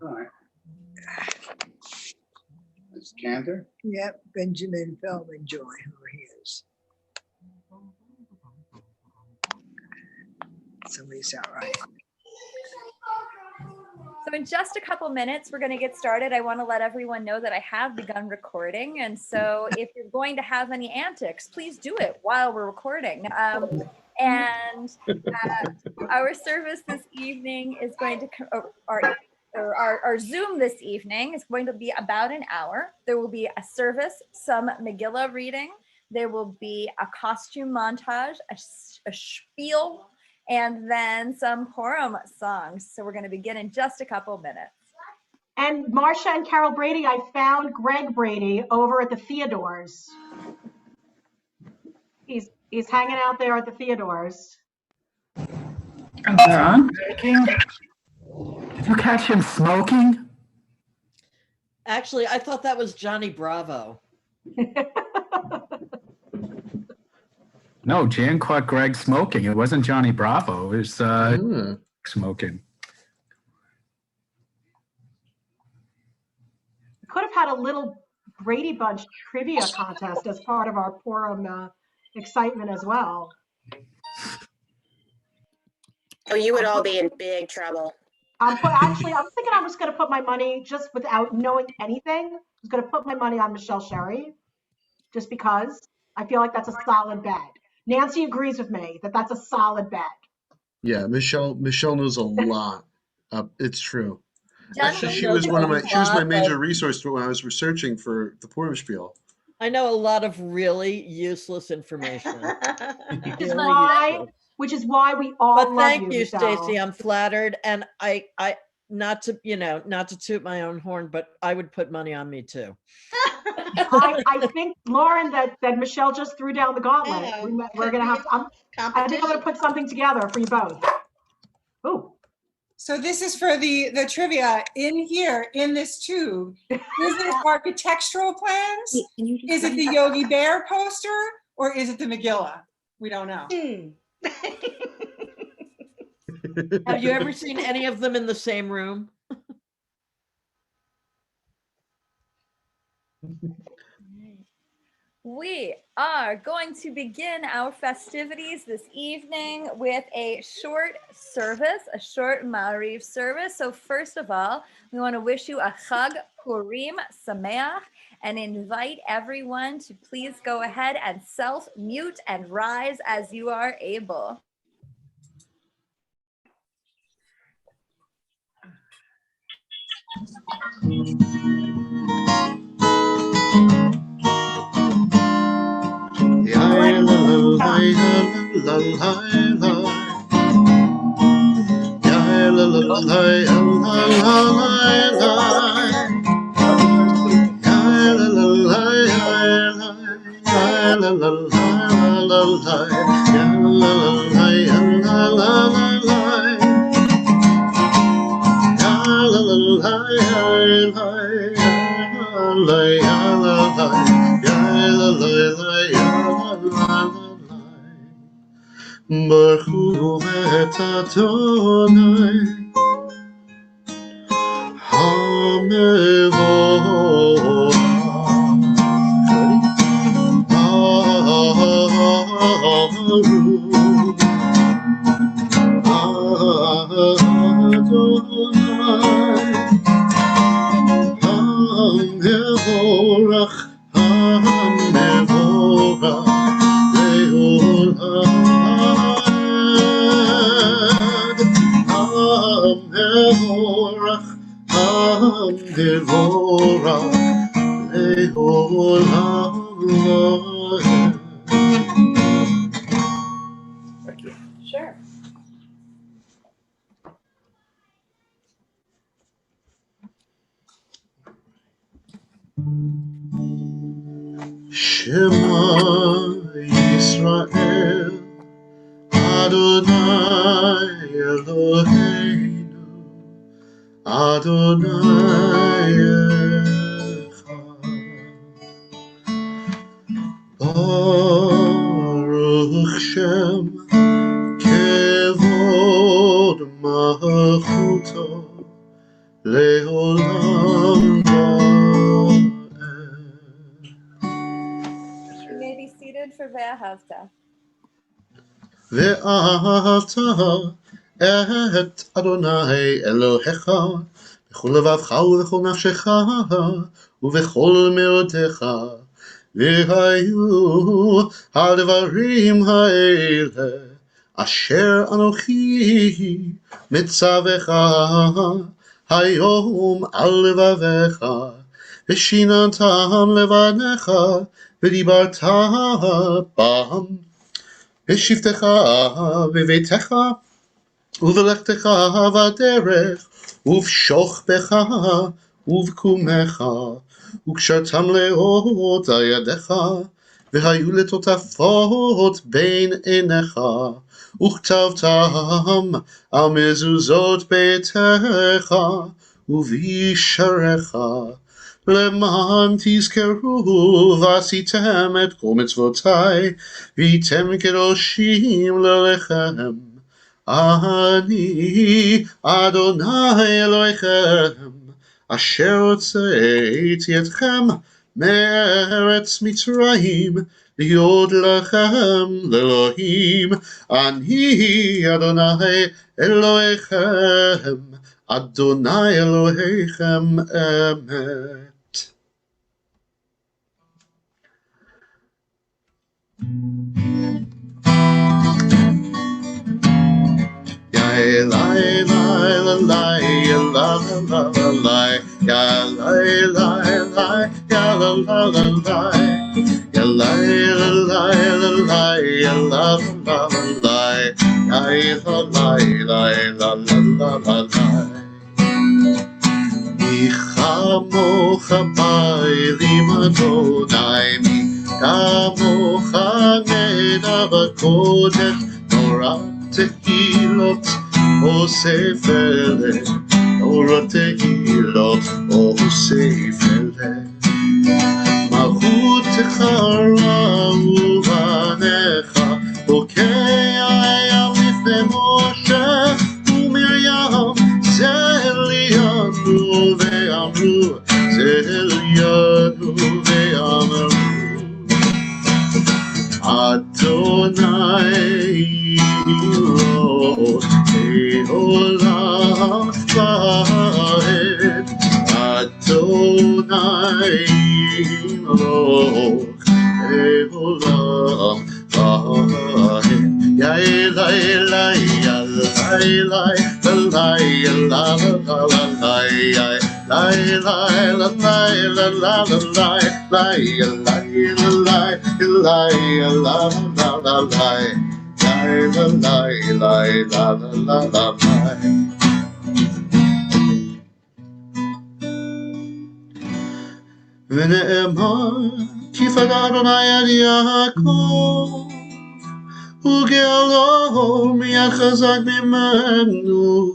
All right. It's Cantor. Yep, Benjamin Feldman Joy, who he is. Somebody's out right. So in just a couple minutes, we're going to get started. I want to let everyone know that I have begun recording. And so if you're going to have any antics, please do it while we're recording. Our service this evening is going to, our Zoom this evening is going to be about an hour. There will be a service, some Megillah reading. There will be a costume montage, a shpiel, and then some Purim songs. So we're going to begin in just a couple minutes. And Marcia and Carol Brady, I found Greg Brady over at the Theodores. He's hanging out there at the Theodores. Oh, they're on? Did you catch him smoking? Actually, I thought that was Johnny Bravo. No, Jan caught Greg smoking. It wasn't Johnny Bravo. It was smoking. Could have had a little Brady Bunch trivia contest as part of our Purim excitement as well. Oh, you would all be in big trouble. Actually, I was thinking I was going to put my money, just without knowing anything, I was going to put my money on Michelle Sherry, just because I feel like that's a solid bet. Nancy agrees with me that that's a solid bet. Yeah, Michelle knows a lot. It's true. Actually, she knows was my major resource when I was researching for the Purim shpiel. I know a lot of really useless information. Which is why we all But love thank you, Michelle. Stacey. I'm flattered, and I not to toot my own horn, but I would put money on me too. I think, Lauren, that Michelle just threw down the gauntlet. Yeah, we're gonna have. I think I'm gonna put something together for you both. Ooh. So this is for the trivia in here in this tube. Is it architectural plans? Is it the Yogi Bear poster, or is it the Megillah? We don't know. Have you ever seen any of them in the same room? We are going to begin our festivities this evening with a short service, a short Ma'ariv service. So first of all, we want to wish you a Chag Purim Sameach and invite everyone to please go ahead and self-mute and rise as you are able. Baruch et Adonai Sure. Shema Yisrael Adonai Eloheinu Adonai Echad Baruch Shem Kevod Malchuto Leolam Vaed. You may be seated for Ve'ahavta. ואהבת את אדוני אלוהיך בכל לבבך ובכל נפשך ובכל מאודך והיו הדברים האלה אשר אנוכי מצווך היום על לבביך ושיננתם לבניך ודיברת בם בשבתך בביתך ובלכתך בדרך ובשוכבך ובקומך וקשרתם לאות על ידיך והיו לטוטפות בין עיניך וכתבתם על מזוזות ביתך ובישעריך למען תזכרו ועשיתם את כל מצוותיי והייתם קדושים ללכם אני אדוני אלוהיכם אשר הוצאתי אתכם מארץ מצרים להיות לכם לאלוהים אני אדוני אלוהיכם אדוני אלוהיכם אמת. Yai lai lai la lai la la la la lai ya lai lai lai ya la la la lai ya lai la lai la lai ya la la la lai yai la lai lai la la la la lai mi chamocha ba'elim Adonai mi chamocha nedav kodesh Torah tehilot osefele Torah tehilot osefele malchutecha uvanecha bokei hayam lifnei Moshe uMiriam ze eliyanu ve'amru ze eliyanu ve'amru Adonai Olam Vaed Adonai Olam Vaed Yai lai lai lai lai lai la la la la lai lai lai la lai la la la lai lai lai la lai lai la la la lai lai la lai lai la la la la lai ונאמר כי פדה אדוני על יעקב וגאלו מיד חזק ממנו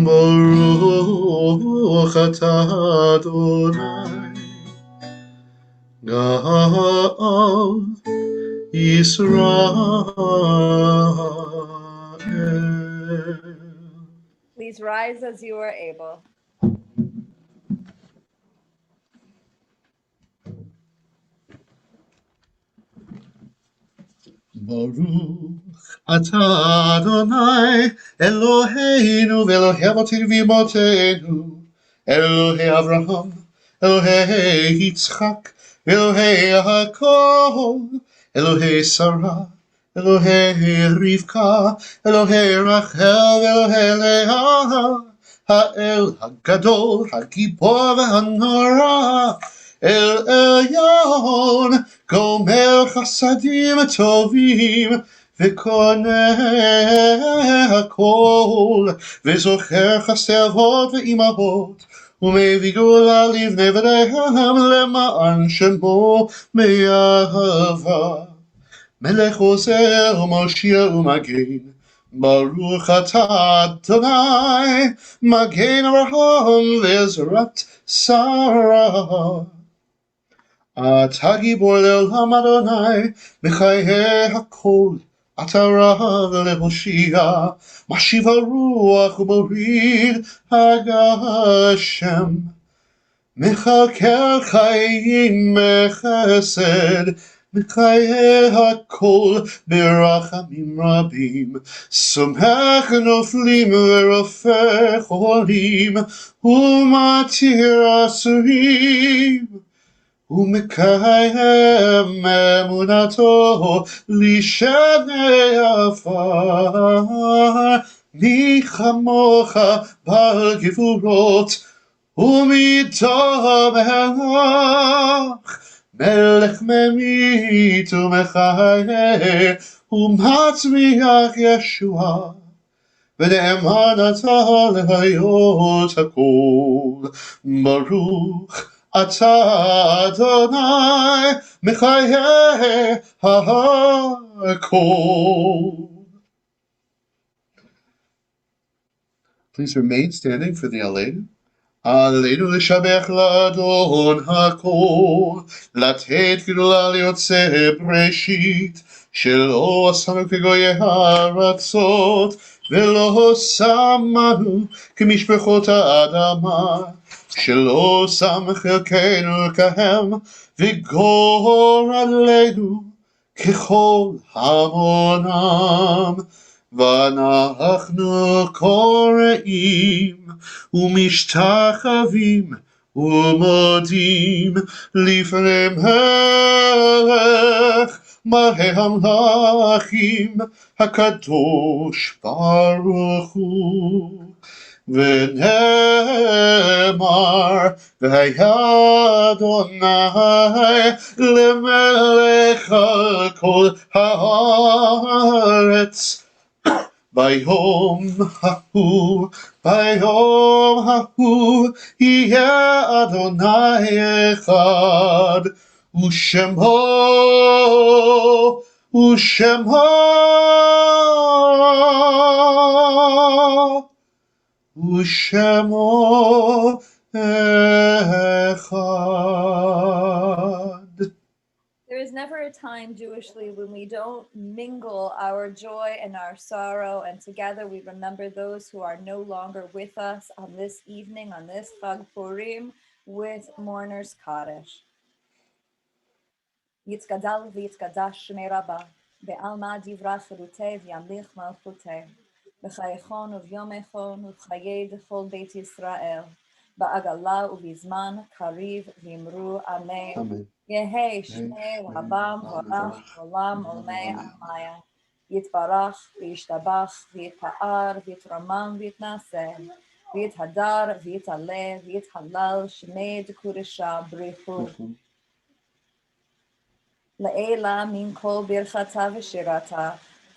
ברוך אתה אדוני גאל ישראל. Please rise as you are able. Baruch atah Adonai Eloheinu ve'Elohei avotenu v'imotenu Elohei Avraham Elohei Yitzchak Elohei Yaakov Elohei Sarah Elohei Rivka Elohei Rachel Elohei Leah Ha'el Hagadol Hagibor v'Hanora El Elyon Gomer Chasadim Tovim וקונה הכל, וזוכר חסדי אבות ואימהות, ומביא גאולה לבני בניהם למען שמו מאהבה. מלך עוזר ומושיע ומגן, ברוך אתה אדוני, מגן אברהם ועזרת שרה. אתה גיבור לעולם אדוני, בחיי הכל, אתה רב להושיע, משיב הרוח ומוריד הגשם. מכלכל חיים מחסד, מחיי הכל ברחמים רבים, סומך נופלים ורופא חולים, ומתיר אסורים, ומקיים אמונתו לשני עפר. מי כמוך בעל גבורות ומידו מלך, מלך ממית ומחיה ומצמיח ישועה, ונאמן אתה להיות הכל. ברוך אתה אדוני מחיי הכל. Please remain standing for the Aleinu. עלינו לשבח לאדון הכל, לתת גדולה ליוצא בראשית, שלא עשנו כגויי הארצות, ולא שמנו כמשפחות האדמה, שלא שם חלקנו כהם, וגורלנו ככל המונם. ואנחנו קוראים ומשתחווים ומודים לפני מלך מלך המלכים הקדוש ברוך הוא. ונאמר והיה אדוני למלך על כל הארץ. ביום ההוא יהיה אדוני אחד, ושמו אחד. There is never a time Jewishly when we don't mingle our joy and our sorrow, and together we remember those who are no longer with us on this evening, on this Chag Purim, with mourners Kaddish. Yitzgadal v'yitzgadash shmei Rabbah, be'alma divra chirutei v'yamlich malchutei, b'chayechon u'vyomechon u'chayei d'chol Beit Yisrael, ba'agala u'bizman kariv v'imru amen. Amen. Yehei Shnei Rabam Varach Olam Olmei Amaya Yitbarach V'yishtabach V'yitpa'ar V'yitramam V'yitnaseh V'yithadar V'yitaleh V'yithalal Shmei D'Kudesha Brichu Le'ela Min Kol Birchata V'shirata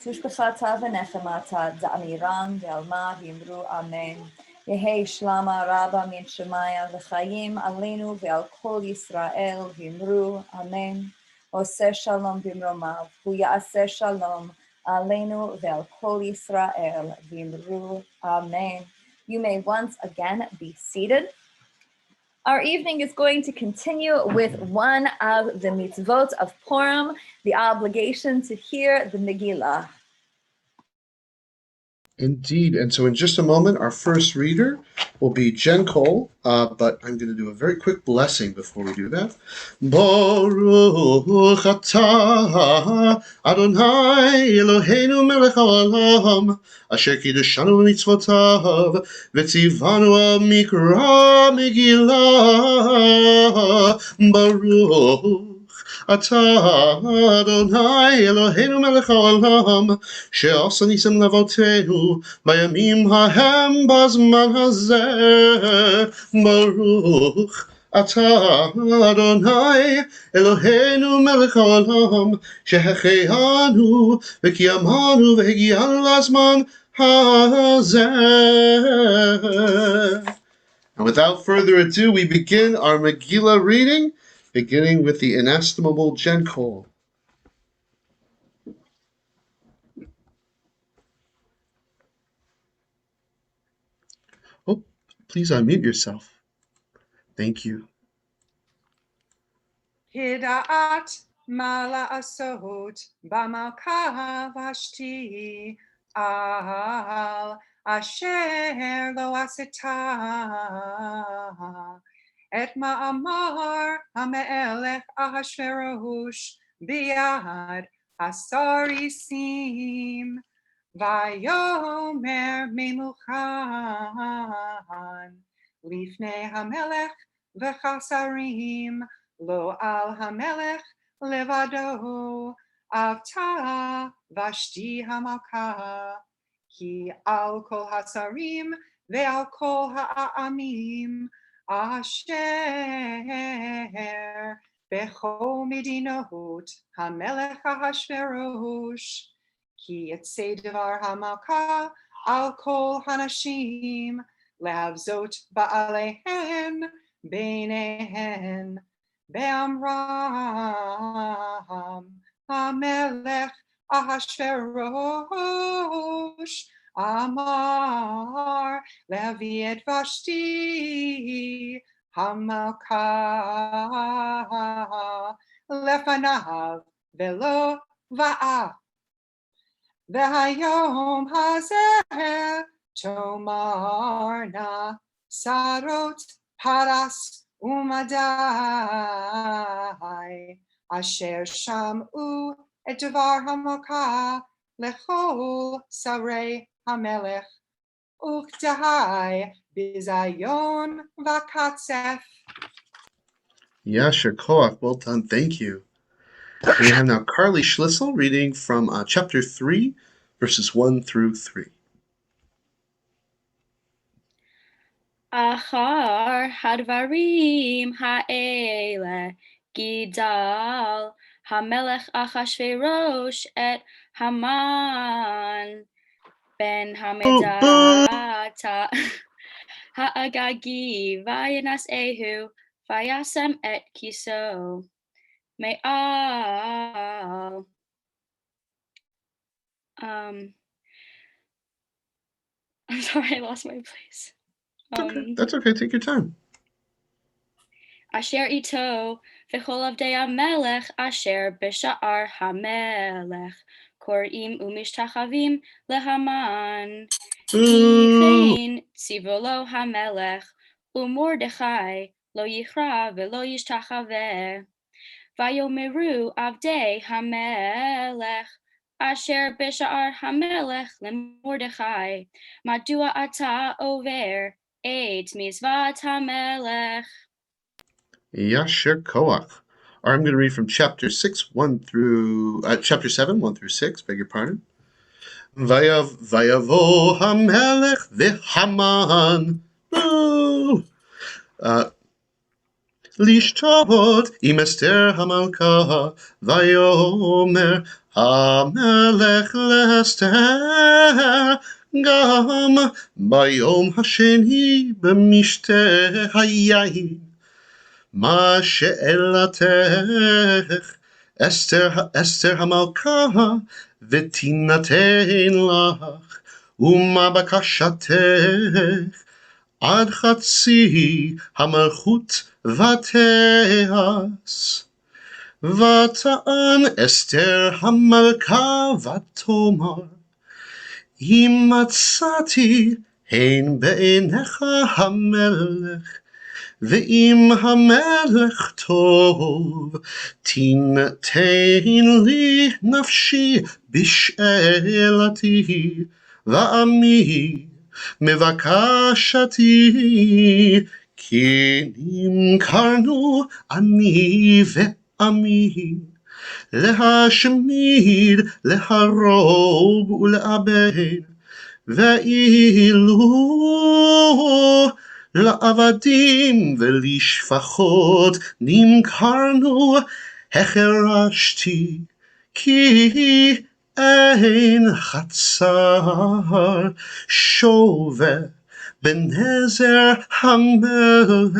Tushbechata V'nechemata Da'amiran V'alma V'yimru Amen. Yehei Shlama Rabba Min Shemaya V'chayim Aleinu V'al Kol Yisrael V'imru Amen. Oseh Shalom B'mromav Hu Ya'aseh Shalom Aleinu V'al Kol Yisrael V'imru Amen. You may once again be seated. Our evening is going to continue with one of the mitzvot of Purim, the obligation to hear the Megillah. Indeed, and so in just a moment, our first reader will be Jen Cole, but I'm going to do a very quick blessing before we do that. Baruch atah Adonai Eloheinu melech haolam, asher kiddushanu b'mitzvotav, v'tzivanu al mikra Megillah. Baruch אתה אדוני אלוהינו מלך העולם שעשה ניסים לאבותינו בימים ההם בזמן הזה. ברוך אתה אדוני אלוהינו מלך העולם שהחיינו וקיימנו והגיענו לזמן הזה. And without further ado, we begin our Megillah reading, beginning with the inestimable Jen Cole. Oh, please unmute yourself. Thank you. Hidat mala asot b'malka vashti al asher lo asita et ma'amar hamelech Ahashverosh biyad hasarisim vayomer memuchan lifnei hamelech v'chasarim lo al hamelech levado avta vashti hamalka ki al kol hasarim ve'al kol ha'amim asher bechol medinot hamelech Ahashverosh ki etzei devar hamalka al kol hanashim lehavzot ba'alehen beinehen Be'amram Hamelech Ahashverosh Amar Levi et Vashti Hamalka Lefanav Velo Va'a V'hayom hazeh Tomarna Sarot Paras Umadai Asher Shamu et Devar Hamalka Lechol Sarei Hamelech Uktahai Bizayon Vakatzef. Yasher Koach, well done, thank you. We have now Carly Schlissel reading from chapter 3, verses 1 through 3. Achar hadvarim ha'ele gidal hamelech Achashverosh et Haman ben Hamedata ha'agagi vayanas ehu vayasem et kiso me'al I'm sorry, I lost my place. Okay, that's okay, take your time. Asher ito v'chol avdei hamelech asher b'sha'ar hamelech korim umishtachavim lehaman kichein tzivolo hamelech u'mordechai lo yichra v'lo yishtachaveh vayomeru avdei hamelech asher b'sha'ar hamelech lemordechai madua ata over et mizvat hamelech. Yasher Koach. I'm going to read from chapter 6, 1 through chapter 7, 1 through 6. Beg your pardon. Vayavo Hamelech v'Haman. Lishtot im Esther Hamalka. Vayomer Hamelech le'Esther. Gam bayom hasheni b'mishteh hayayin. Ma she'elatech Esther Hamalka v'tinaten lach Uma bakashatech Ad chatzi hamalchut vateas Vata'an Esther Hamalka vatomar Im matzati hein be'enecha hamelech Ve'im hamelech tov tintein li nafshi b'she'elati va'ami mevakashati ki nimkarnu ani ve'ami להשמיד, להרוג ולאבד, ואילו לעבדים ולשפחות נמכרנו, החרשתי, כי אין חצר שווה בנזר המלך.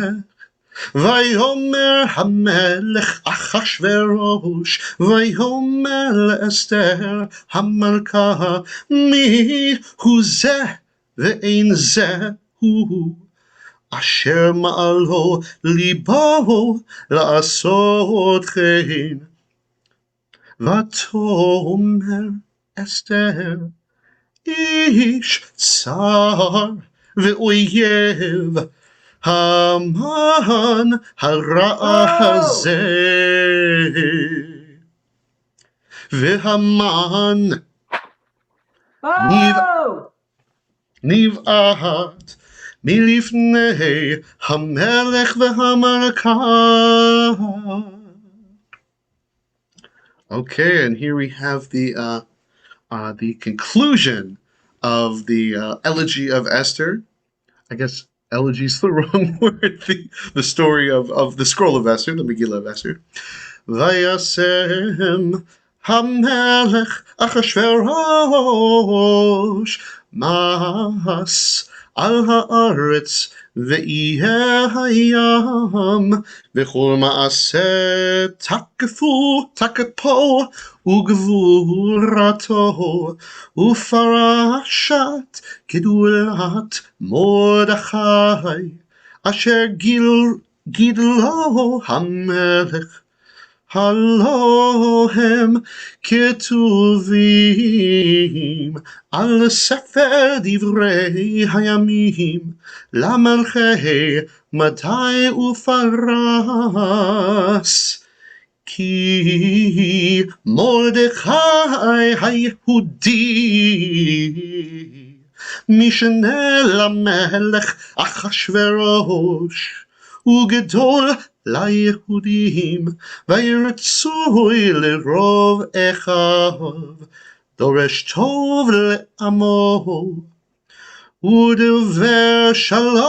ויאמר המלך אחשורוש, ויאמר לאסתר המלכה, מי הוא זה ואין זה הוא, אשר מעלו ליבו לעשות כן. ותאמר אסתר, איש צר ואויב, המן הרע הזה. והמן נבעט מלפני המלך והמלכה. Okay, and here we have the conclusion of the elegy of Esther. I guess elegy is the wrong word. The story of the scroll of Esther, the Megillah of Esther. Vayasem Hamelech Achashverosh Mas al haaretz ve'yeh hayam v'chol ma'aseh takapo ugvurato ufarashat gedulat Mordechai asher gidlo hamelech הלוהם כתובים על ספר דברי הימים למלכי מדי ופרס, כי מרדכי היהודי משנה למלך אחשורוש וגדול ליהודים, וירצוי לרוב אחיו, דורש טוב לעמו, ודובר שלום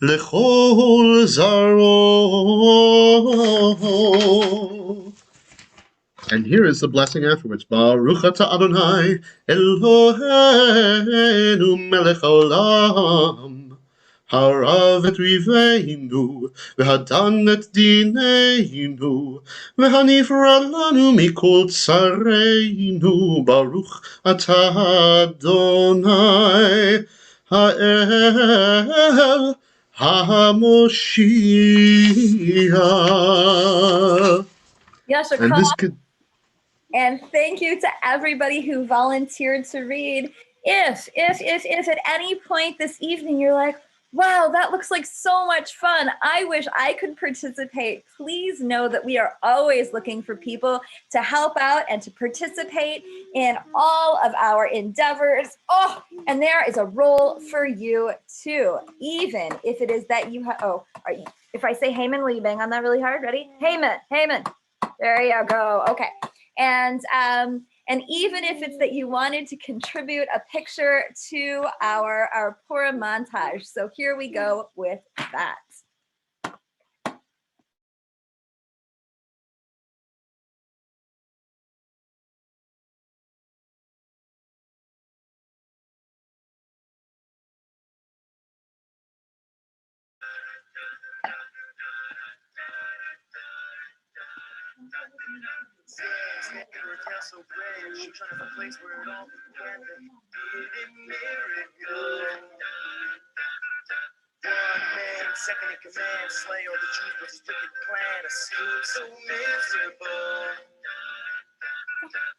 לכל זרעו. And here is the blessing afterwards. Baruch atah Adonai Eloheinu melech haolam, harav et riveinu, v'hadan et dineinu, v'hanifra lanu mikol tsareinu. Baruch atah Adonai ha'el ha'moshiach. Yasha, And this could. And thank you to everybody who volunteered to read. If at any point this evening you're like, wow, that looks like so much fun, I wish I could participate, please know that we are always looking for people to help out and to participate in all of our endeavors. Oh, and there is a role for you too, even if it is that you have, if I say Heyman, will you bang on that really hard? Ready? Heyman. There you go. Okay. And even if it's that you wanted to contribute a picture to our Purim montage. So here we go with that. Castle Bridge, trying to place where it all began. The miracle. One man, second in command, slay all the Jews with his wicked plan. A scheme so miserable.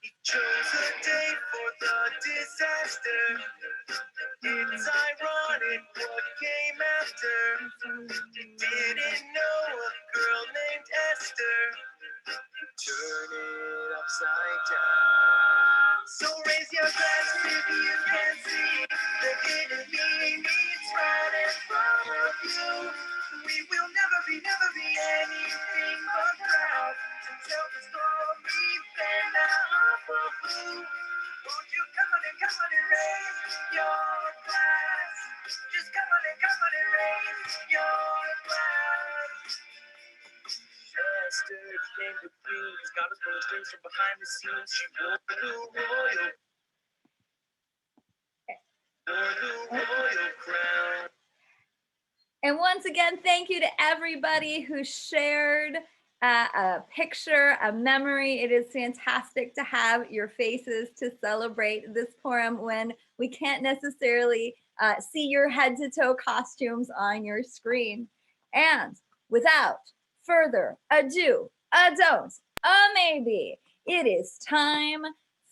He chose a day for the disaster. It's ironic what came after. You didn't know a girl named Esther. Turn it upside down. So raise your glass if you can see the enemy needs right in front of you. We will never be anything but proud to tell the story then of who. Won't you come on and raise your glass? Just come on and raise your glass. Esther became the queen, cause God was blowing strings from behind the scenes. She wore the royal. for the royal crown. And once again, thank you to everybody who shared a picture, a memory. It is fantastic to have your faces to celebrate this Purim when we can't necessarily see your head to toe costumes on your screen. And without further ado, a don't, a maybe, it is time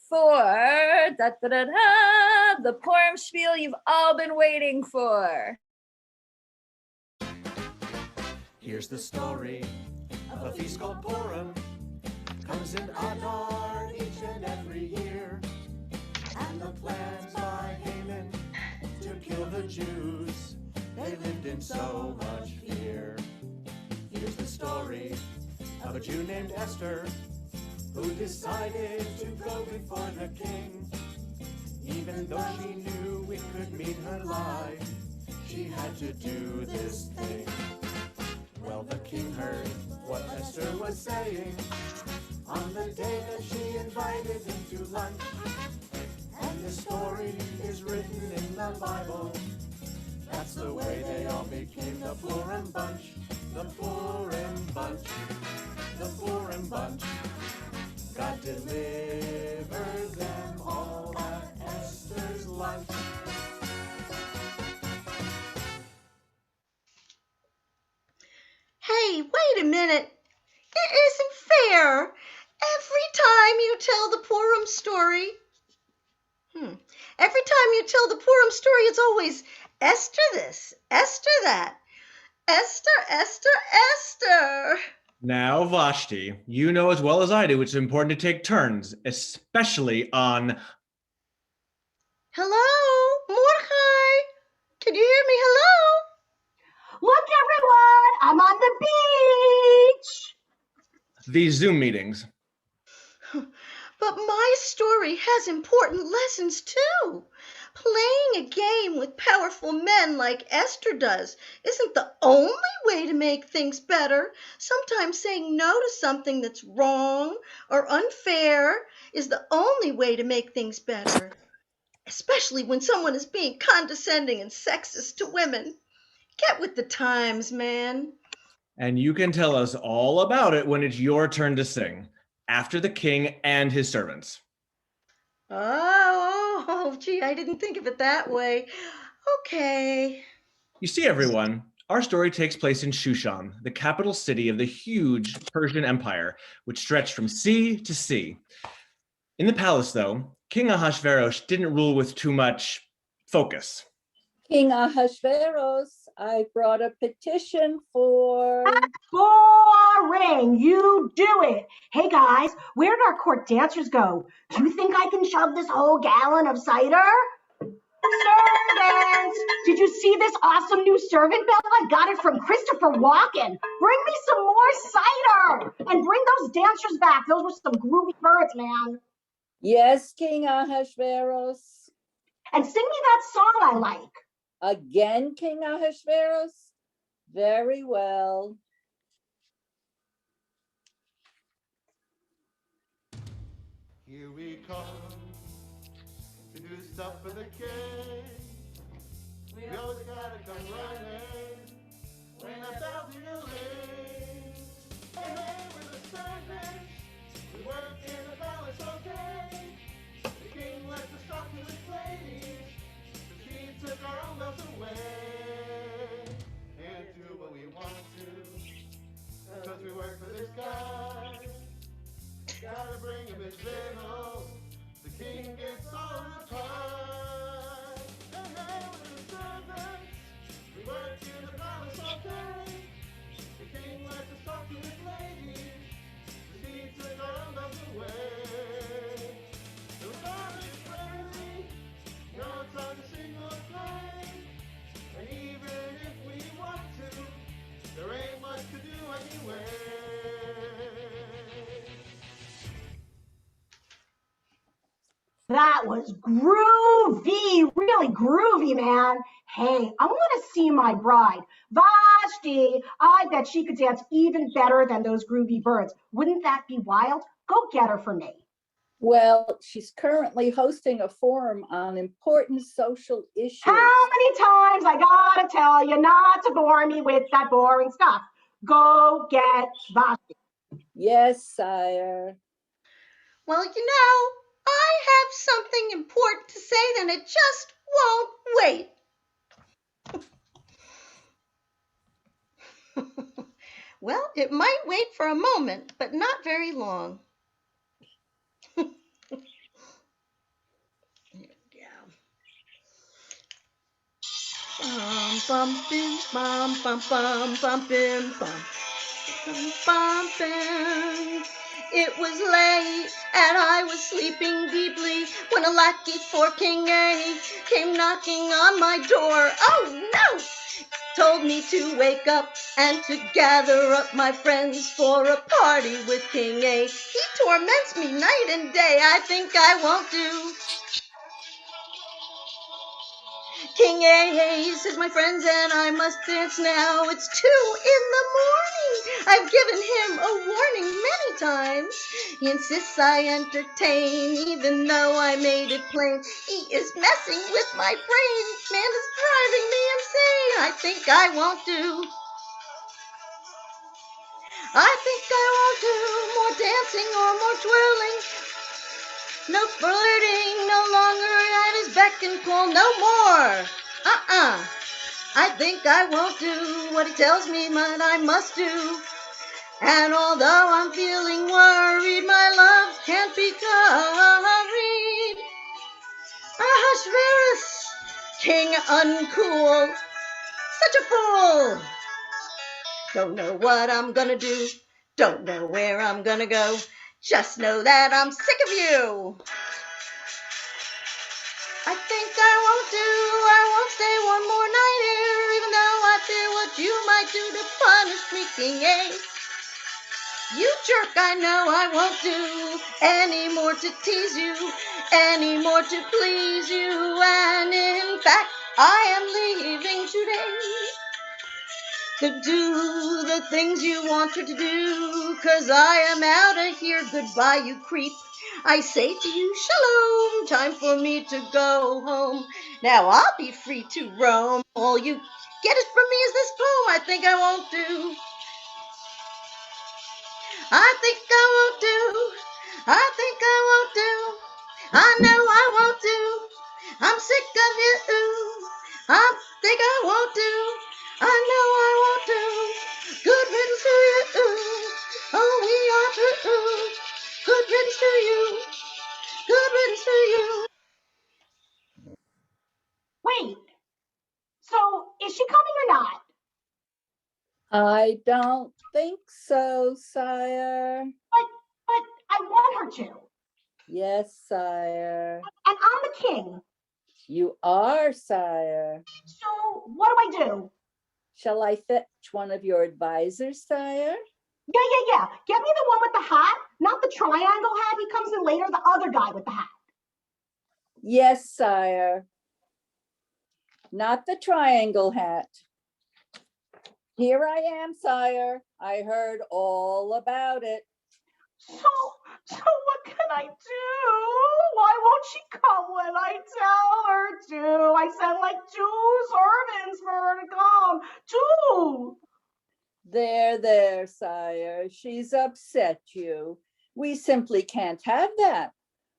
for the Purim shpiel you've all been waiting for. Here's the story of a feast called Purim. Comes in Adar each and every year. And the plans by Haman to kill the Jews, they lived in so much fear. Here's the story of a Jew named Esther who decided to go before the king. Even though she knew it could mean her life, she had to do this thing. Well, the king heard what Esther was saying on the day that she invited him to lunch. And the story is written in the Bible. That's the way they all became the Purim bunch. The Purim bunch. The Purim bunch. God delivered them all at Esther's lunch. Hey, wait a minute. It isn't fair. Every time you tell the Purim story, every time you tell the Purim story, it's always Esther this, Esther that. Esther, Esther, Esther. Now, Vashti, you know as well as I do it's important to take turns, especially on... Hello, Mordechai. Can you hear me? Hello? Look, everyone, I'm on the beach. these Zoom meetings. But my story has important lessons too. Playing a game with powerful men like Esther does isn't the only way to make things better. Sometimes saying no to something that's wrong or unfair is the only way to make things better, especially when someone is being condescending and sexist to women. Get with the times, man. And you can tell us all about it when it's your turn to sing, after the king and his servants. Oh, gee, I didn't think of it that way. Okay. You see, everyone, our story takes place in Shushan, the capital city of the huge Persian Empire, which stretched from sea to sea. In the palace, though, King Ahasuerus didn't rule with too much focus. King Ahasuerus, I brought a petition for... Boring. You do it. Hey, guys, where did our court dancers go? Do you think I can shove this whole gallon of cider? Servants, did you see this awesome new servant bell? I got it from Christopher Walken. Bring me some more cider and bring those dancers back. Those were some groovy birds, man. Yes, King Ahasuerus. And sing me that song I like. Again, King Ahasuerus? Very well. Here we come to do stuff for the king. We always gotta come running when the bells ring. Hey, hey, we're the servants. We work in the palace all day. The king lets us talk to his ladies. The king took our own bells away. And do what we want to, cause we work for this guy. Gotta bring him his victuals. The king gets all the time. Hey, hey, we're the servants. We work in the palace all day. The king lets us talk to his ladies. The king took our own bells away. The God is friendly. No time to sing or play. And even if we want to, there ain't much to do anyway. That was groovy, really groovy, man. Hey, I want to see my bride. Vashti, I bet she could dance even better than those groovy birds. Wouldn't that be wild? Go get her for me. Well, she's currently hosting a forum on important social issues. How many times I gotta tell you not to bore me with that boring stuff? Go get Vashti. Yes, sire. Well, I have something important to say, and it just won't wait. Well, it might wait for a moment, but not very long. Bum bim bum bum bum bum bim bum bum bum bim. It was late and I was sleeping deeply when a lackey for King A came knocking on my door. Oh no! Told me to wake up and to gather up my friends for a party with King A. He torments me night and day. I think I won't do. King A says, my friends, and I must dance now. It's 2 in the morning. I've given him a warning many times. He insists I entertain, even though I made it plain. He is messing with my brain. Man is driving me insane. I think I won't do. I think I won't do more dancing or more twirling. No flirting, no longer at his beck and call, no more. I think I won't do what he tells me that I must do. And although I'm feeling worried, my love can't be hurried. Ahasuerus, king uncool, such a fool. Don't know what I'm gonna do, don't know where I'm gonna go. Just know that I'm sick of you. I think I won't stay one more night here, even though I fear what you might do to punish me, King A. You jerk, I know I won't do any more to tease you, any more to please you, and in fact, I am leaving today to do the things you want her to do, 'cause I am out of here. Goodbye, you creep. I say to you, shalom, time for me to go home. Now I'll be free to roam. All you get is from me is this poem. I think I won't do. I think I won't do. I think I won't do. I know I won't do. I'm sick of you. I think I won't do. I know I won't do. Good riddance to you. Oh, we are through. Good riddance to you. Good riddance to you. Wait, so is she coming or not? I don't think so, sire. But I want her to. Yes, sire. And I'm the king. You are, sire. So what do I do? Shall I fetch one of your advisors, sire? Yeah. Get me the one with the hat, not the triangle hat. He comes in later, the other guy with the hat. Yes, sire. Not the triangle hat. Here I am, sire. I heard all about it. So what can I do? Why won't she come when I tell her to? I sent like 2 servants for her to come. 2. There, sire. She's upset you. We simply can't have that.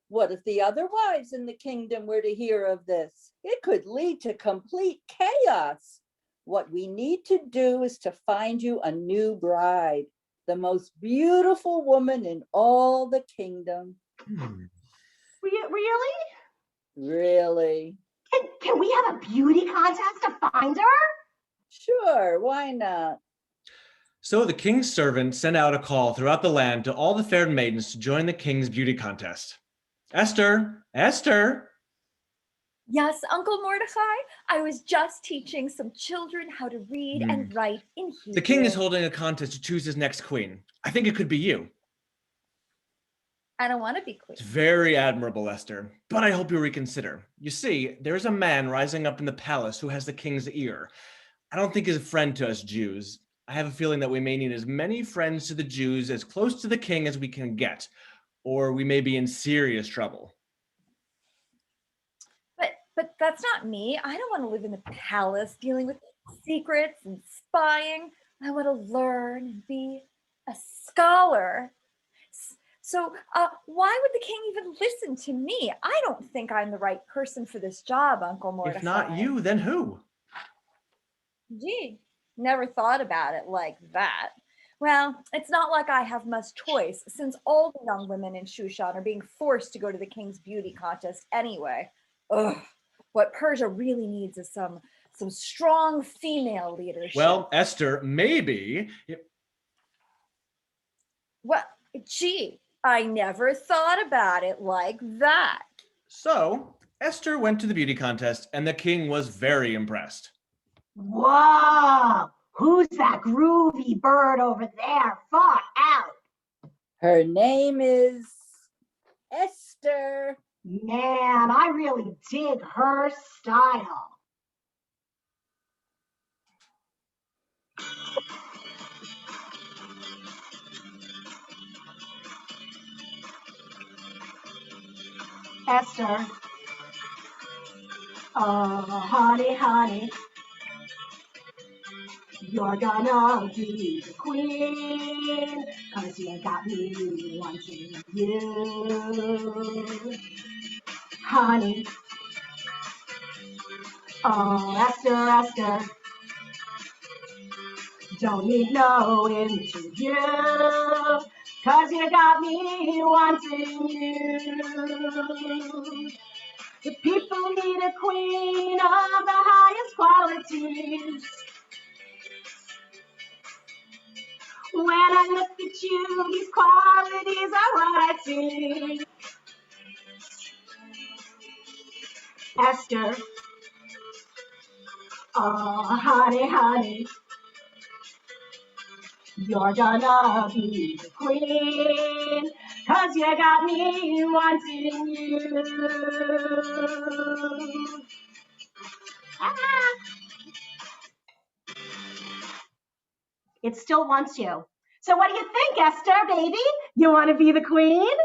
What if the other wives in the kingdom were to hear of this? It could lead to complete chaos. What we need to do is to find you a new bride, the most beautiful woman in all the kingdom. Really? Really? Can we have a beauty contest to find her? Sure, why not? So the king's servant sent out a call throughout the land to all the fair maidens to join the king's beauty contest. Esther! Yes, Uncle Mordecai. I was just teaching some children how to read and write in Hebrew. The king is holding a contest to choose his next queen. I think it could be you. I don't want to be queen. It's very admirable, Esther, but I hope you reconsider. You see, there's a man rising up in the palace who has the king's ear. I don't think he's a friend to us Jews. I have a feeling that we may need as many friends to the Jews as close to the king as we can get. or we may be in serious trouble. But that's not me. I don't want to live in the palace dealing with secrets and spying. I want to learn and be a scholar. So why would the king even listen to me? I don't think I'm the right person for this job, Uncle Mordecai. If not you, then who? Gee, never thought about it like that. Well, it's not like I have much choice, since all the young women in Shushan are being forced to go to the king's beauty contest anyway. Ugh, what Persia really needs is some strong female leadership. Well, Esther, maybe. Well, gee, I never thought about it like that. So, Esther went to the beauty contest, and the king was very impressed. Whoa! Who's that groovy bird over there, far out? Her name is Esther. Man, I really dig her style. Esther. Oh, honey, honey. You're gonna be the queen, 'cause you got me wanting you. Honey. Oh, Esther, Esther. Don't need no interview, 'cause you got me wanting you. The people need a queen of the highest qualities. When I look at you, these qualities are what I see. Esther, oh honey, honey, you're gonna be the queen, 'cause you got me wanting you. Ah. It still wants you. So what do you think, Esther, baby? You want to be the queen?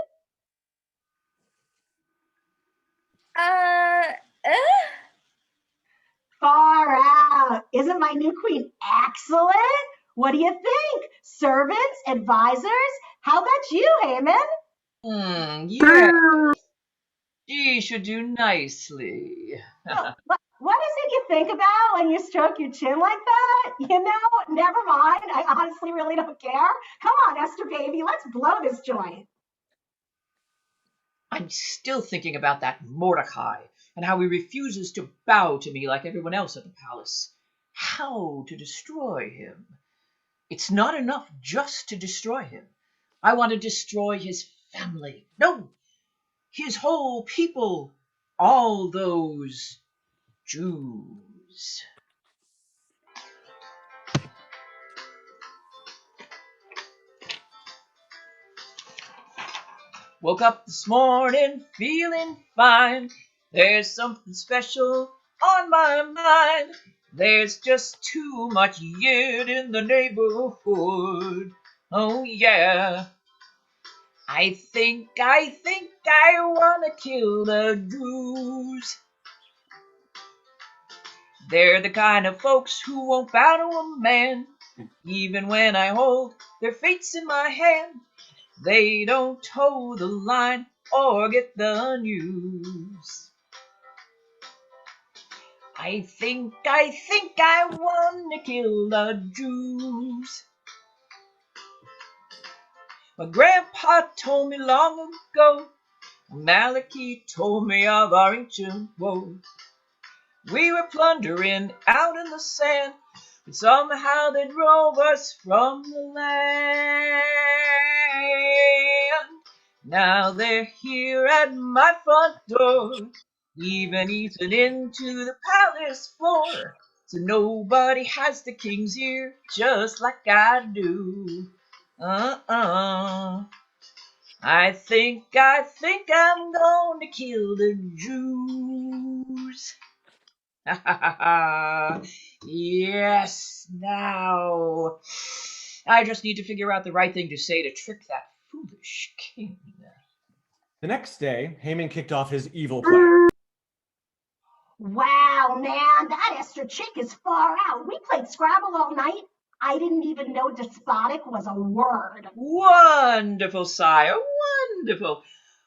Far out. Isn't my new queen excellent? What do you think? Servants, advisors? How about you, Haman? Yeah. She should do nicely. What is it you think about when you stroke your chin like that? You know, never mind. I honestly really don't care. Come on, Esther, baby. Let's blow this joint. I'm still thinking about that Mordecai and how he refuses to bow to me like everyone else at the palace. How to destroy him? It's not enough just to destroy him. I want to destroy his family. No, his whole people. All those Jews. Woke up this morning feeling fine. There's something special on my mind. There's just too much yid in the neighborhood. Oh yeah. I think I wanna kill the Jews. They're the kind of folks who won't bow to a man, even when I hold their fates in my hand. They don't toe the line or get the news. I think I wanna kill the Jews. My grandpa told me long ago, Malachi told me of our ancient woes. We were plundering out in the sand, but somehow they drove us from the land. Now they're here at my front door, even eating into the palace floor. So nobody has the king's ear just like I do. I think I'm going to kill the Jews. Yes, now I just need to figure out the right thing to say to trick that foolish king. The next day, Haman kicked off his evil plan. Wow, man, that Esther chick is far out. We played Scrabble all night. I didn't even know despotic was a word. Wonderful, sire, wonderful.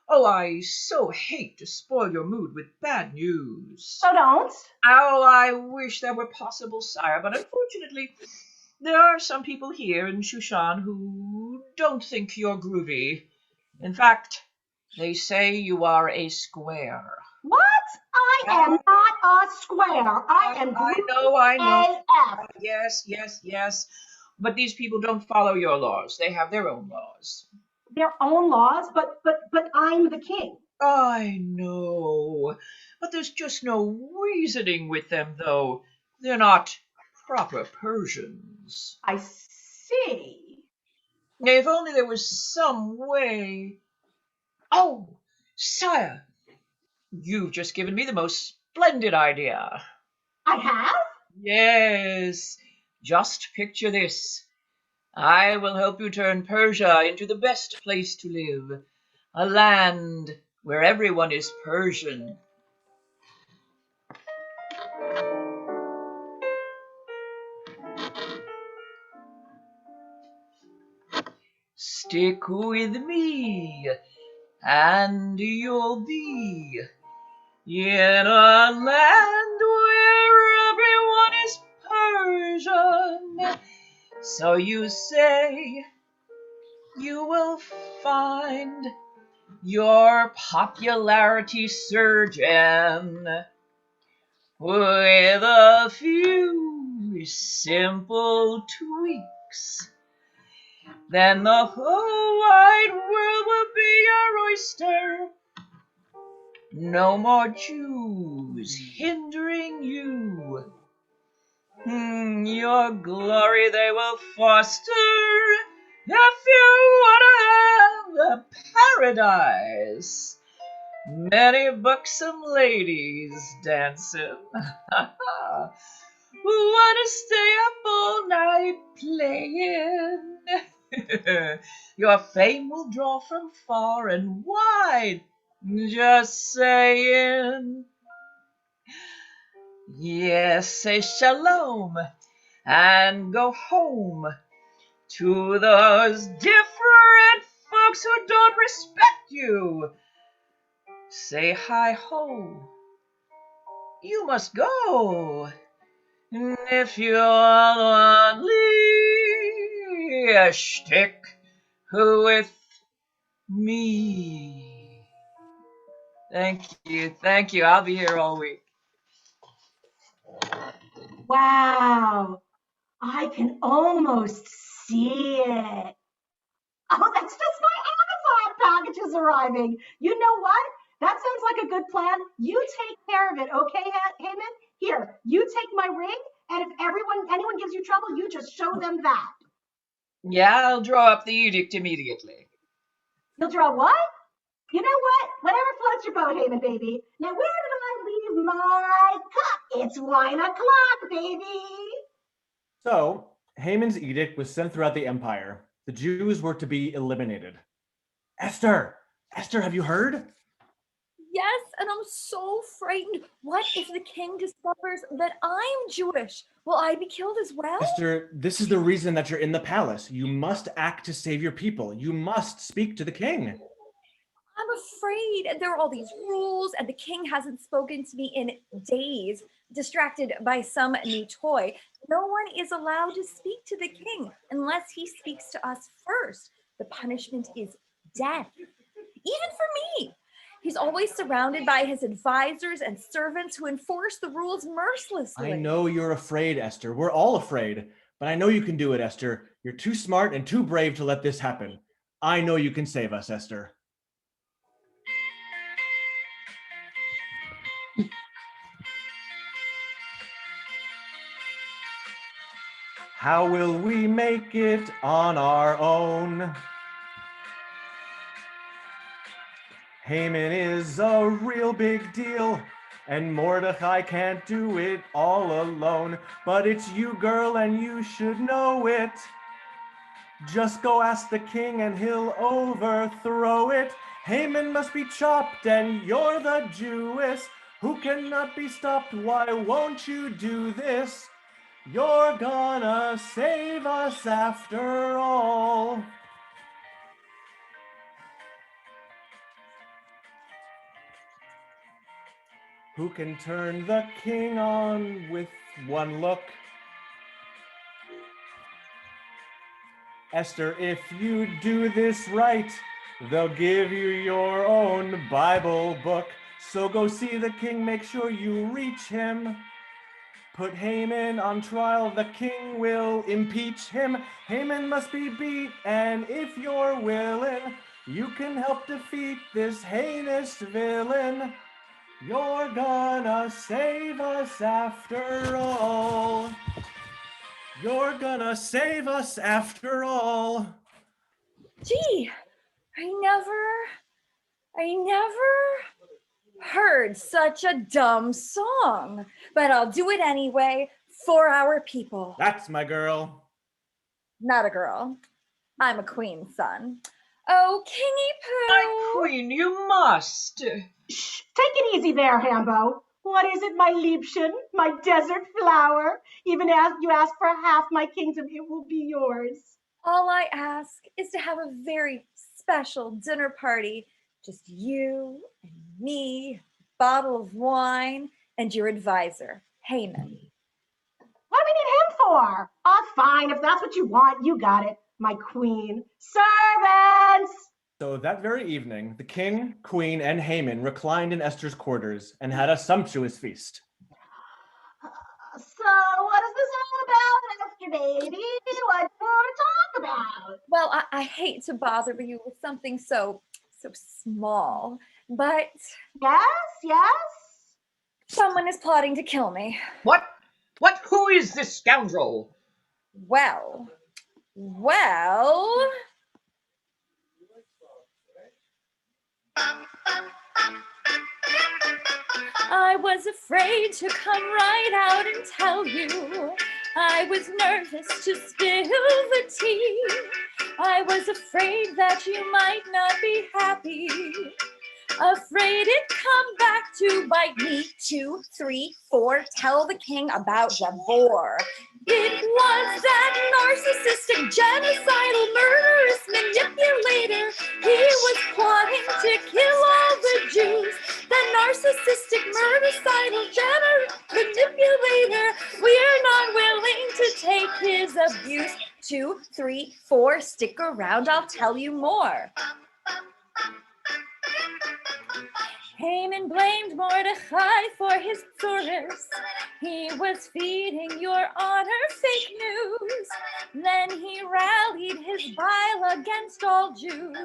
Oh, I so hate to spoil your mood with bad news. So don't. Oh, I wish that were possible, sire, but unfortunately, there are some people here in Shushan who don't think you're groovy. In fact, they say you are a square. What? I am not a square. I am I know. AF. Yes. But these people don't follow your laws. They have their own laws. Their own laws, but I'm the king. I know. But there's just no reasoning with them, though. They're not proper Persians. I see. If only there was some way. Oh, sire, you've just given me the most splendid idea. I have? Yes. Just picture this. I will help you turn Persia into the best place to live. A land where everyone is Persian. Stick with me, and you'll be in a land where everyone is Persian. So you say you will find your popularity surgeon with a few simple tweaks. Then the whole wide world will be your oyster. No more Jews hindering you. Your glory they will foster if you want to have a paradise. Many buxom ladies dancing. Who want to stay up all night playing. Your fame will draw from far and wide. Just saying. Yes, say shalom and go home to those different folks who don't respect you. Say hi ho. You must go. If you only stick with me. Thank you. I'll be here all week. Wow. I can almost see it. Oh, that's just my Amazon packages arriving. You know what? That sounds like a good plan. You take care of it, okay, Haman? Here, you take my ring, and if anyone gives you trouble, you just show them that. Yeah, I'll draw up the edict immediately. You'll draw what? You know what? Whatever floats your boat, Haman, baby. Now, where did I leave my cup? It's wine o'clock, baby. So, Haman's edict was sent throughout the empire. The Jews were to be eliminated. Esther, have you heard? Yes, and I'm so frightened. What if the king discovers that I'm Jewish? Will I be killed as well? Esther, this is the reason that you're in the palace. You must act to save your people. You must speak to the king. I'm afraid there are all these rules, and the king hasn't spoken to me in days, distracted by some new toy. No one is allowed to speak to the king unless he speaks to us first. The punishment is death, even for me. He's always surrounded by his advisors and servants who enforce the rules mercilessly. I know you're afraid, Esther. We're all afraid. But I know you can do it, Esther. You're too smart and too brave to let this happen. I know you can save us, Esther. How will we make it on our own? Haman is a real big deal, and Mordecai can't do it all alone. But it's you, girl, and you should know it. Just go ask the king and he'll overthrow it. Haman must be chopped, and you're the Jewess who cannot be stopped. Why won't you do this? You're gonna save us after all. Who can turn the king on with one look? Esther, if you do this right, they'll give you your own Bible book. So go see the king, make sure you reach him. Put Haman on trial, the king will impeach him. Haman must be beat, and if you're willing, you can help defeat this heinous villain. You're gonna save us after all. You're gonna save us after all. Gee, I never heard such a dumb song, but I'll do it anyway for our people. That's my girl. Not a girl. I'm a queen's son. Oh, Kingy Poo. My queen, you must. Shh, take it easy there, Hambo. What is it, my Liebchen, my desert flower? Even as you ask for half my kingdom, it will be yours. All I ask is to have a very special dinner party. Just you and me, a bottle of wine, and your advisor, Haman. What do we need him for? Oh, fine. If that's what you want, you got it, my queen. Servants! So that very evening, the king, queen, and Haman reclined in Esther's quarters and had a sumptuous feast. So, what is this all about, Esther baby? What do you want to talk about? Well, I hate to bother you with something so small, but Yes? someone is plotting to kill me. What? Who is this scoundrel? Well, I was afraid to come right out and tell you. I was nervous to spill the tea. I was afraid that you might not be happy. Afraid it'd come back to bite me. 2, 3, 4, tell the king about the boar. It was that narcissistic, genocidal, murderous manipulator. He was plotting to kill all the Jews. That narcissistic, murdercidal, manipulator. We're not willing to take his abuse. 2, 3, 4, stick around, I'll tell you more. Haman blamed Mordecai for his tsuris. He was feeding your honor fake news. Then he rallied his bile against all Jews.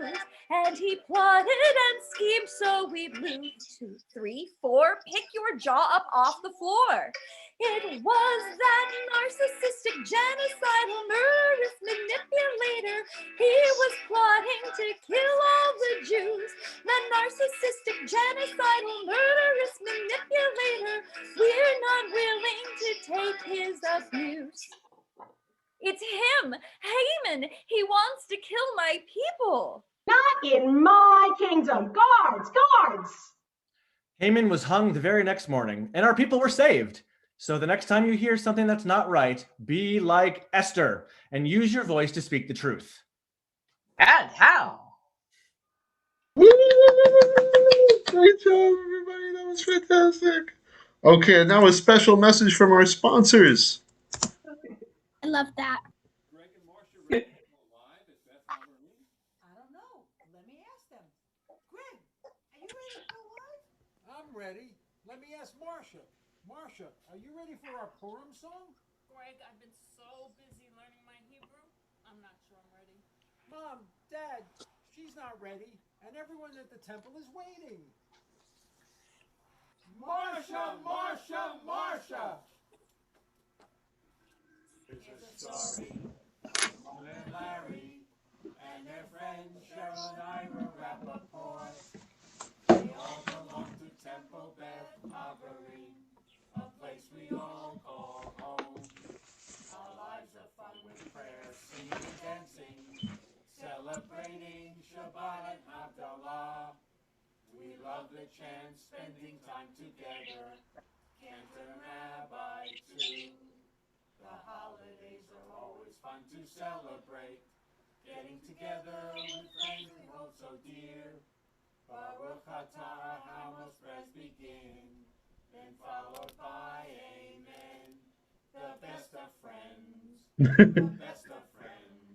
And he plotted and schemed so we'd lose. 2, 3, 4, pick your jaw up off the floor. It was that narcissistic, genocidal, murderous manipulator. He was plotting to kill all the Jews. That narcissistic, genocidal, murderous manipulator. We're not willing to take his abuse. It's him, Haman. He wants to kill my people. Not in my kingdom. Guards! Haman was hung the very next morning, and our people were saved. So the next time you hear something that's not right, be like Esther and use your voice to speak the truth. And how? Woo! Great job, everybody. That was fantastic. Okay, now a special message from our sponsors. I love that. I don't know. Let me ask them. Greg, are you ready to go live? I'm ready. Let me ask Marcia. Marcia, are you ready for our Purim song? Greg, I've been so busy learning my Hebrew. I'm not sure I'm ready. Mom, Dad, she's not ready, and everyone at the temple is waiting. Marcia, Marcia, Marcia! It's a story of Mom and Larry and their friend Cheryl and Ira Rappaport. They all belong to Temple Beth Avery, a place we all call home. Our lives are fun with prayer, singing, dancing, celebrating Shabbat and Havdalah. a chance spending time together. Cantor and Rabbi too. The holidays are always fun to celebrate. Getting together with friends we hold so dear. Baruch atah, how most prayers begin, then followed by amen. The best of friends, the best of friends.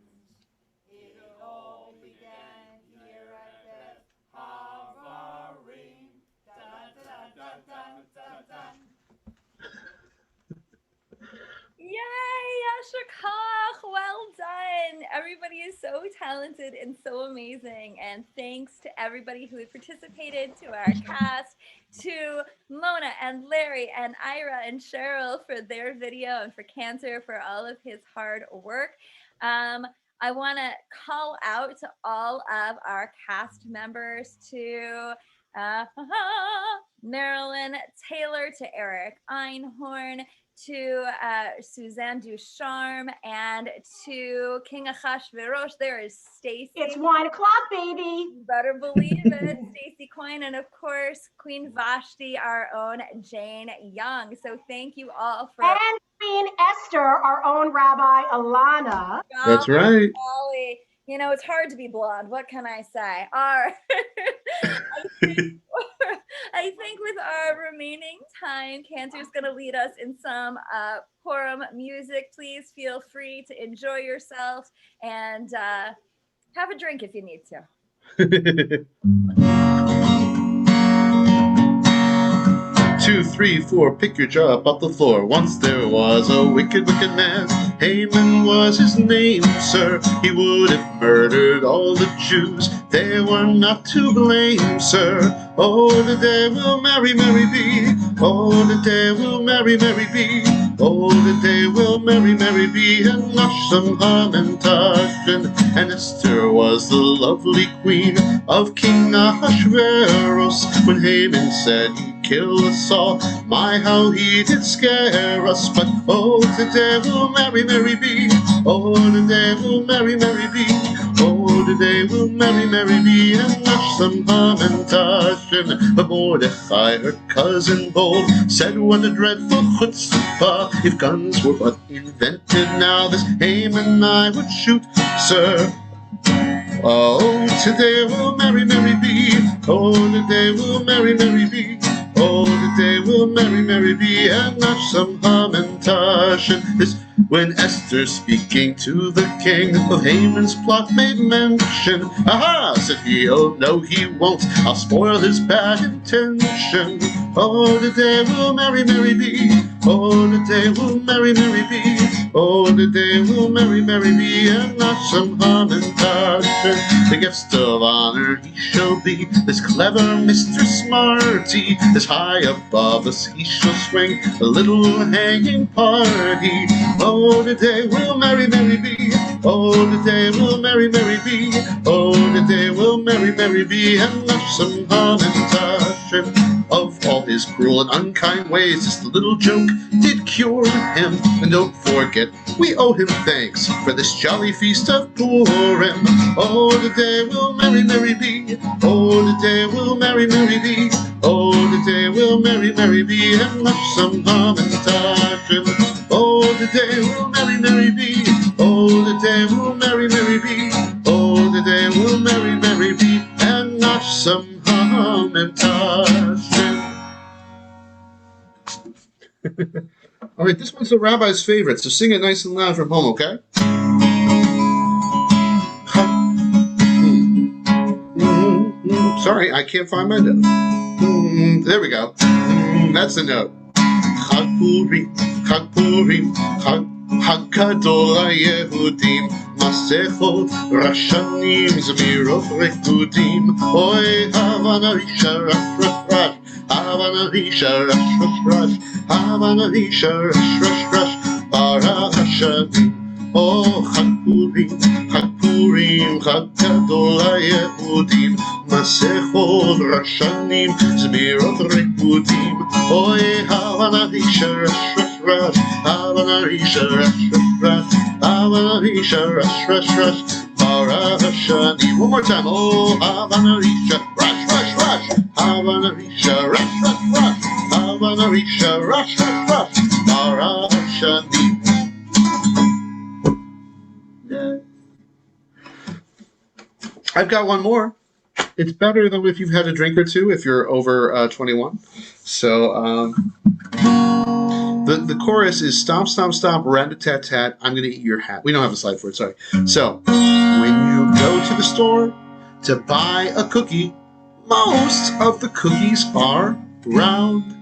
It all began here at Beth Havarim. Dun dun dun dun dun dun. Yay, Yasher Koch, well done. Everybody is so talented and so amazing. And thanks to everybody who participated, to our cast, to Mona and Larry and Ira and Cheryl for their video, and for Cantor for all of his hard work. I want to call out to all of our cast members, to Marilyn Taylor, to Eric Einhorn, to Suzanne Ducharme, and to King Achashverosh. There is Stacy. It's 1 o'clock, baby. You better believe it. Stacy Coyne, and of course, Queen Vashti, our own Jane Young. So thank you all for. And Queen Esther, our own Rabbi Alana. That's right. Golly. You know, it's hard to be blonde. What can I say? I think with our remaining time, Cantor's going to lead us in some Purim music. Please feel free to enjoy yourself and have a drink if you need to. 2, 3, 4, pick your jaw up off the floor. Once there was a wicked, wicked man. Haman was his name, sir. He would have murdered all the Jews. They were not to blame, sir. Oh, the day will Mary, Mary be. Oh, the day will Mary, Mary be. Oh, the day will Mary, Mary be. And Nasham, Ham, and Tashin. And Esther was the lovely queen of King Ahasuerus. When Haman said, kill us all, my how he did scare us. But oh, today will Mary, Mary be. Oh, today will Mary, Mary be. Oh, today will Mary, Mary be. And Nasham, Ham, and Tashin. But Mordecai, her cousin bold, said what a dreadful chutzpah. If guns were but invented now, this Haman I would shoot, sir. Oh, today will Mary, Mary be. Oh, today will Mary, Mary be. Oh, the day will Mary, Mary be. And not some Ham and Tashin. This when Esther, speaking to the king of Haman's plot, made mention. Aha, said he, oh no he won't, I'll spoil his bad intention. Oh, the day will Mary, Mary be. Oh, the day will Mary, Mary be. Oh, the day will Mary, Mary be. And not some Ham and Tashin. The guest of honor he shall be, this clever Mr. Smarty. This high above us he shall swing a little hanging party. Oh, the day will Mary, Mary be. Oh, the day will Mary, Mary be. Oh, the day will Mary, Mary be. And not some Ham and Tashin. Of all his cruel and unkind ways, this little joke did cure him. And don't forget, we owe him thanks for this jolly feast of Purim. Oh, the day will Mary, Mary be. Oh, the day will Mary, Mary be. Oh, the day will Mary, Mary be. And not some Ham and Tashin. Oh, the day will Mary, Mary be. Oh, the day will Mary, Mary be. Oh, the day will Mary, Mary be. And not some Ham and Tashin. All right, this one's the rabbi's favorite, so sing it nice and loud from home, okay? Sorry, I can't find my note. There we go. That's the note. Chag Purim, Chag Purim, Chag Gadol HaYehudim, Masechot Rashanim, Zmirot Rekudim, Oy Havana Risha Rash Rash Rash, Havana Risha Rash Rash Rash, Havana Risha Rash Rash Rash, Bara Hashanim. Oh, Chag Purim, Chag Purim, Chag Gadol HaYehudim, Masechot Rashanim, Zmirot Rekudim, Oy Havana Risha Rash Rash Rash, Havana Risha Rash Rash Rash, Havana Risha Rash Rash Rash, Bara Hashanim. One more time. Oh, Havana Risha Rash Rash Rash, Havarisha, rush, rush, rush. Havarisha, rush, rush, rush. Parashani. I've got one more. It's better than if you've had a drink or two if you're over 21. So the chorus is stomp, stomp, stomp, rat-a-tat-tat, I'm going to eat your hat. We don't have a slide for it, sorry. So when you go to the store to buy a cookie, most of the cookies are round.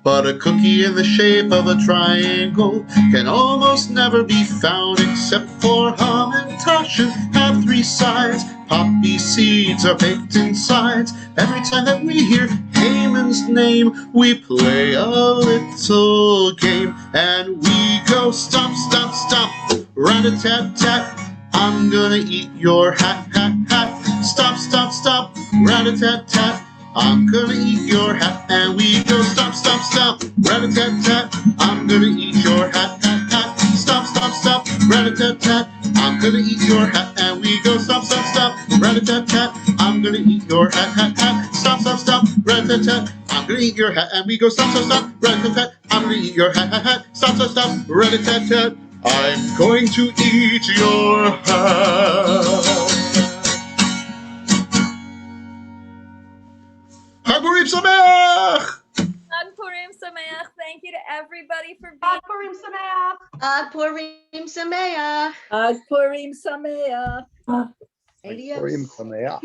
But a cookie in the shape of a triangle can almost never be found, except for Hamantashen have 3 sides. Poppy seeds are baked inside. Every time that we hear Haman's name, we play a little game, and we go stomp, stomp, stomp, rat-a-tat-tat, I'm gonna eat your hat, hat, hat. Stomp, stomp, stomp, rat-a-tat-tat, I'm gonna eat your hat, and we go stomp, stomp, stomp, rat-a-tat-tat, I'm gonna eat your hat, hat, hat. Stomp, stomp, stomp, rat-a-tat-tat, I'm gonna eat your hat, and we go stomp, stomp, stomp, rat-a-tat-tat, I'm gonna eat your hat, hat, hat. Stomp, stomp, stomp, rat-a-tat-tat, I'm gonna eat your hat, and we go stomp, stomp, stomp, rat-a-tat-tat, I'm gonna eat your hat, hat, hat. Stomp, stomp, stomp, rat-a-tat-tat, I'm going to eat your hat. Chag Purim Sameach! Chag Purim Sameach. Thank you to everybody for being Chag Purim Sameach. Chag Purim Sameach. Chag Purim Sameach. Purim Sameach.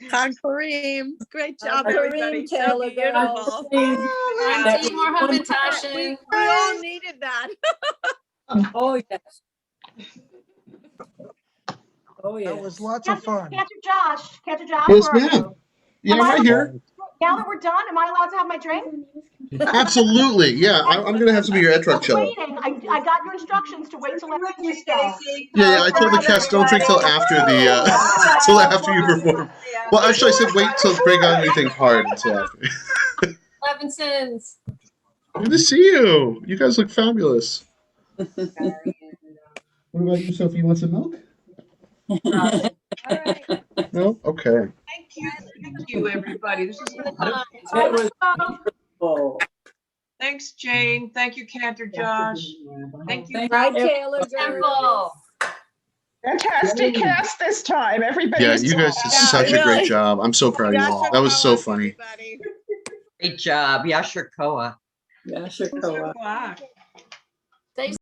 Chag Purim. Great job, Chag Purim, everybody. So Taylor girls. beautiful. Auntie more Hamantashen. We all needed that. Oh, yes. Oh, That yes. was lots of fun. Cantor Josh, Yes, where are ma'am. you? Yeah, I'm right here. Now that we're done, am I allowed to have my drink? Absolutely. Yeah, I'm going to have some of your I'm Etrog waiting. I got your instructions to wait till after the show. Yeah, I told the cast don't drink till after the till after you perform. Well, actually, I said wait till break out anything hard until after. Levinson's. Good to see you. You guys look fabulous. What about you, Sophie? You want some milk? No? Okay. Thank you, everybody. This is a lot of It was fun. beautiful. Thanks, Jane. Thank you, Cantor Josh. Thank you. Hi, Taylor girls. Fantastic cast this time. Everybody Yeah, is you guys did such a great job. I'm so proud of you all. That was so funny. Great job. Yasher Koa. Yasher Koa.